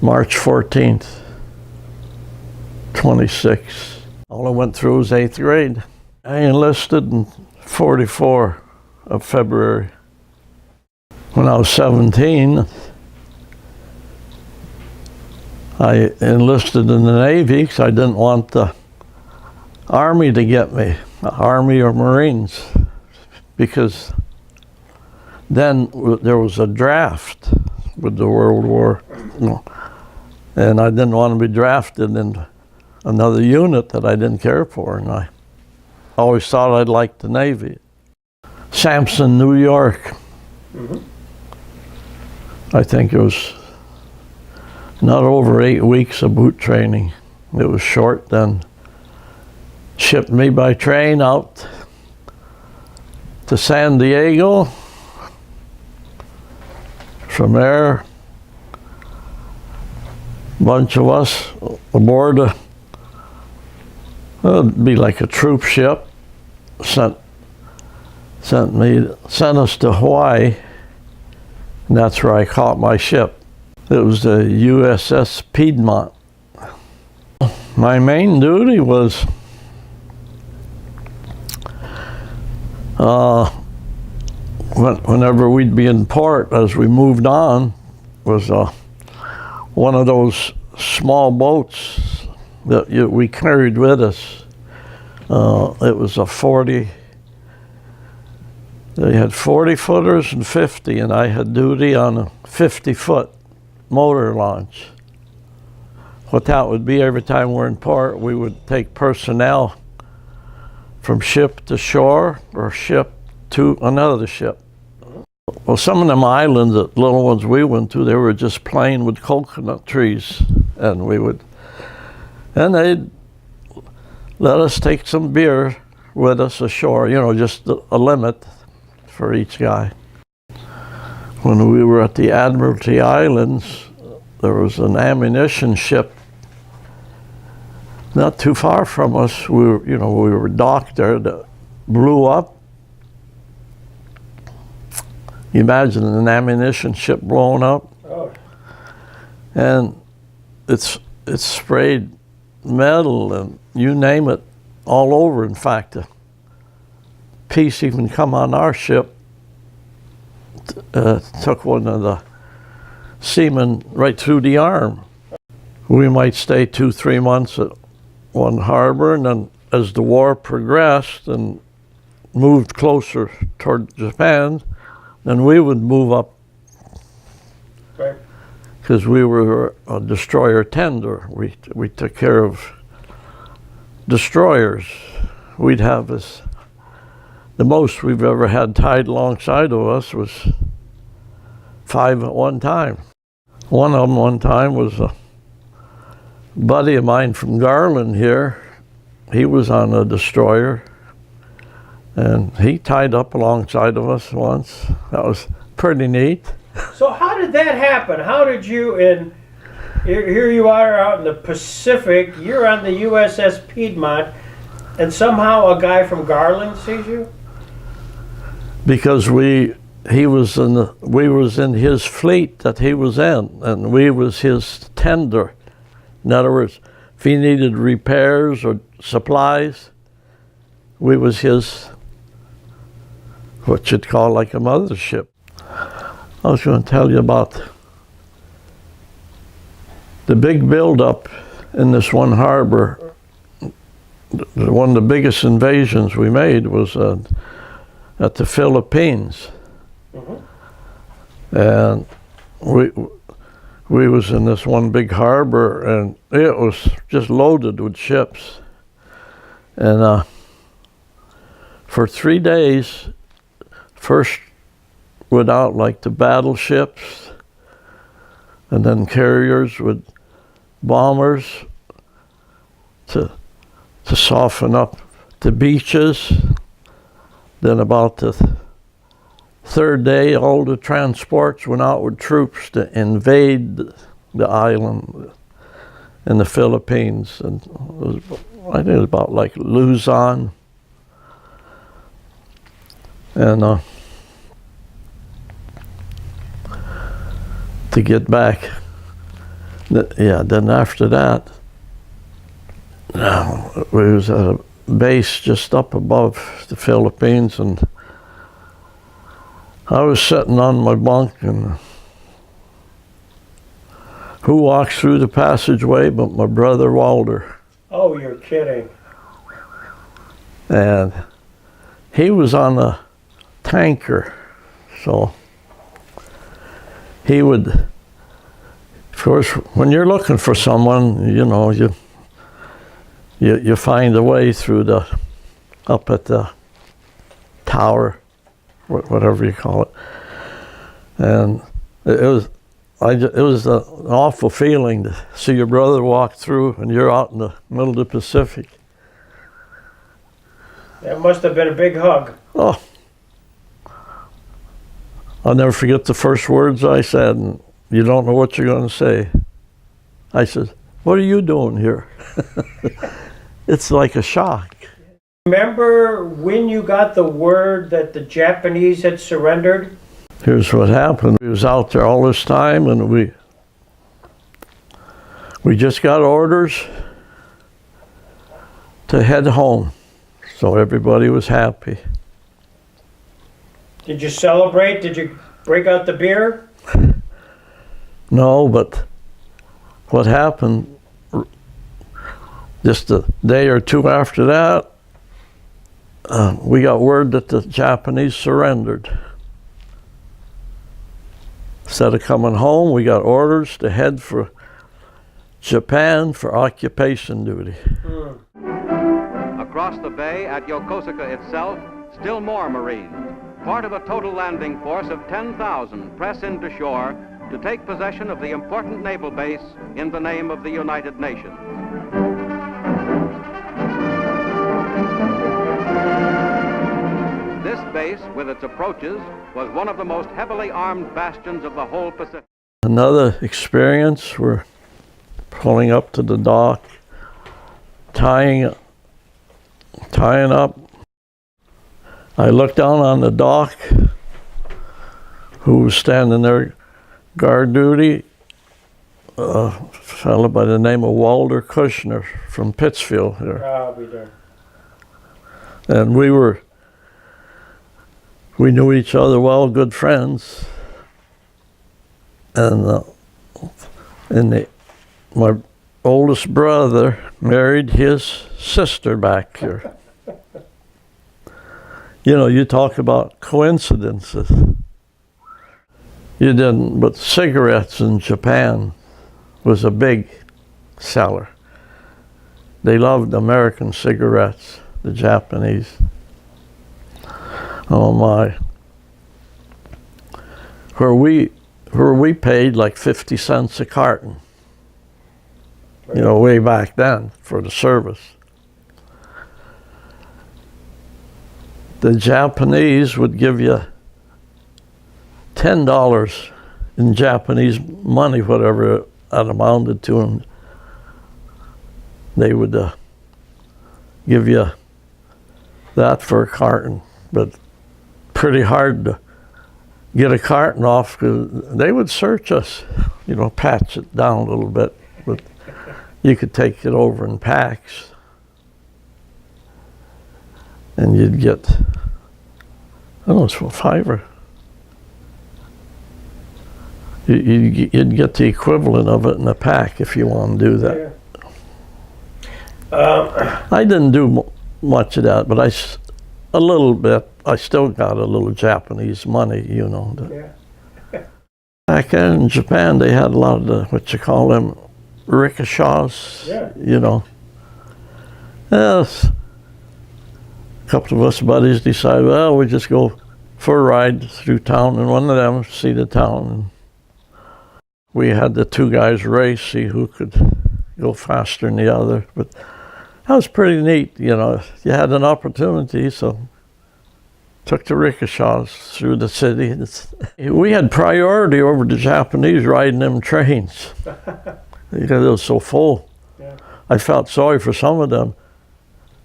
March 14th, 26. All I went through was 8th grade. I enlisted in 44 of February. When I was 17, I enlisted in the Navy because I didn't want the Army to get me, Army or Marines, because then there was a draft with the World War, and I didn't want to be drafted in another unit that I didn't care for, and I always thought I'd like the Navy. Sampson, New York. I think it was not over 8 weeks of boot training. It was short. Then shipped me by train out to San Diego. From there, a bunch of us aboard it'd be like a troop ship, sent us to Hawaii, and that's where I caught my ship. It was the USS Piedmont. My main duty was whenever we'd be in port, as we moved on, was one of those small boats that we carried with us. It was a 40. They had 40 footers and 50, and I had duty on a 50-foot motor launch. What that would be, every time we're in port, we would take personnel from ship to shore or ship to another ship. Well, some of them islands, the little ones we went to, they were just plain with coconut trees, and they'd let us take some beer with us ashore, just a limit for each guy. When we were at the Admiralty Islands, there was an ammunition ship not too far from us. We were docked there that blew up. You imagine an ammunition ship blowing up, and it sprayed metal and you name it all over. In fact, a piece even come on our ship, took one of the seamen right through the arm. We might stay 2-3 months at one harbor, and then as the war progressed and moved closer toward Japan, then we would move up, because we were a destroyer tender. We took care of destroyers. We'd have the most we've ever had tied alongside of us was 5 at one time. One of them one time was a buddy of mine from Garland here. He was on a destroyer, and he tied up alongside of us once. That was pretty neat. So how did that happen? How did you, here you are out in the Pacific, you're on the USS Piedmont, and somehow a guy from Garland sees you? Because we was in his fleet that he was in, and we was his tender. In other words, if he needed repairs or supplies, we was his, what you'd call like a mothership. I was going to tell you about the big buildup in this one harbor. One of the biggest invasions we made was at the Philippines. And we was in this one big harbor, and it was just loaded with ships. And for 3 days, first without like the battleships, and then carriers with bombers to soften up the beaches. Then about the third day, all the transports went out with troops to invade the island in the Philippines. And I think it was about like Luzon. And to get back Yeah, then after that, we was at a base just up above the Philippines, and I was sitting on my bunk, and who walks through the passageway but my brother Walter? Oh, you're kidding. And he was on a tanker, so he would, of course, when you're looking for someone, you know, you find a way through up at the tower, whatever you call it. And it was an awful feeling to see your brother walk through and you're out in the middle of the Pacific. That must have been a big hug. Oh, I'll never forget the first words I said, and you don't know what you're going to say. I said, "What are you doing here?" It's like a shock. Remember when you got the word that the Japanese had surrendered? Here's what happened. We was out there all this time, and we just got orders to head home. So everybody was happy. Did you celebrate? Did you break out the beer? No, but what happened, just a day or two after that, we got word that the Japanese surrendered. Instead of coming home, we got orders to head for Japan for occupation duty. Across the bay at Yokosuka itself, still more Marines, part of a total landing force of 10,000, press into shore to take possession of the important naval base in the name of the United Nations. This base, with its approaches, was one of the most heavily armed bastions of the whole Pacific. Another experience, we're pulling up to the dock, tying up. I looked down on the dock, who was standing there guard duty, a fellow by the name of Walter Kushner from Pittsfield here. I'll be there. And we knew each other well, good friends. And my oldest brother married his sister back here. You know, you talk about coincidences. You didn't, but cigarettes in Japan was a big seller. They loved American cigarettes, the Japanese. Oh my. Where we paid like 50 cents a carton. You know, way back then for the service. The Japanese would give you $10 in Japanese money, whatever that amounted to, and they would give you that for a carton. But pretty hard to get a carton off because they would search us, you know, patch it down a little bit. But you could take it over in packs and you'd get, I don't know, it's $5 you'd get the equivalent of it in a pack if you want to do that. Yeah. I didn't do much of that, but a little bit. I still got a little Japanese money, you know. Yeah. Back in Japan, they had a lot of the, what you call them, rickshaws, Yeah. you know. Yes. A couple of us buddies decided, well, we just go for a ride through town, and one of them see the town. And we had the two guys race, see who could go faster than the other. But that was pretty neat, you know. You had an opportunity, so took the rickshaws through the city. We had priority over the Japanese riding them trains because it was so full. Yeah. I felt sorry for some of them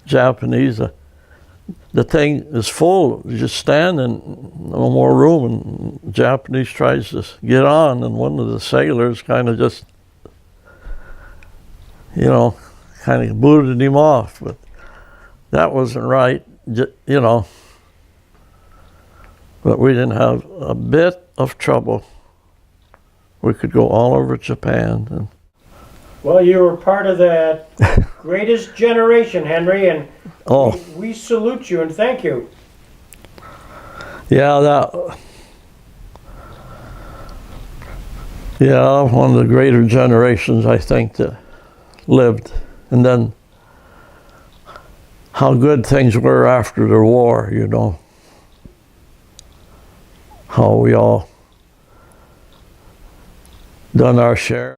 Japanese. The thing is full, you just stand and no more room, and Japanese tries to get on, and one of the sailors kind of just you know, kind of booted him off, but that wasn't right, you know. But we didn't have a bit of trouble. We could go all over Japan. And Well, you were part of that greatest generation, Henry, and oh, we salute you and thank you. yeah, one of the greater generations, I think, that lived. And then how good things were after the war, you know. How we all done our share.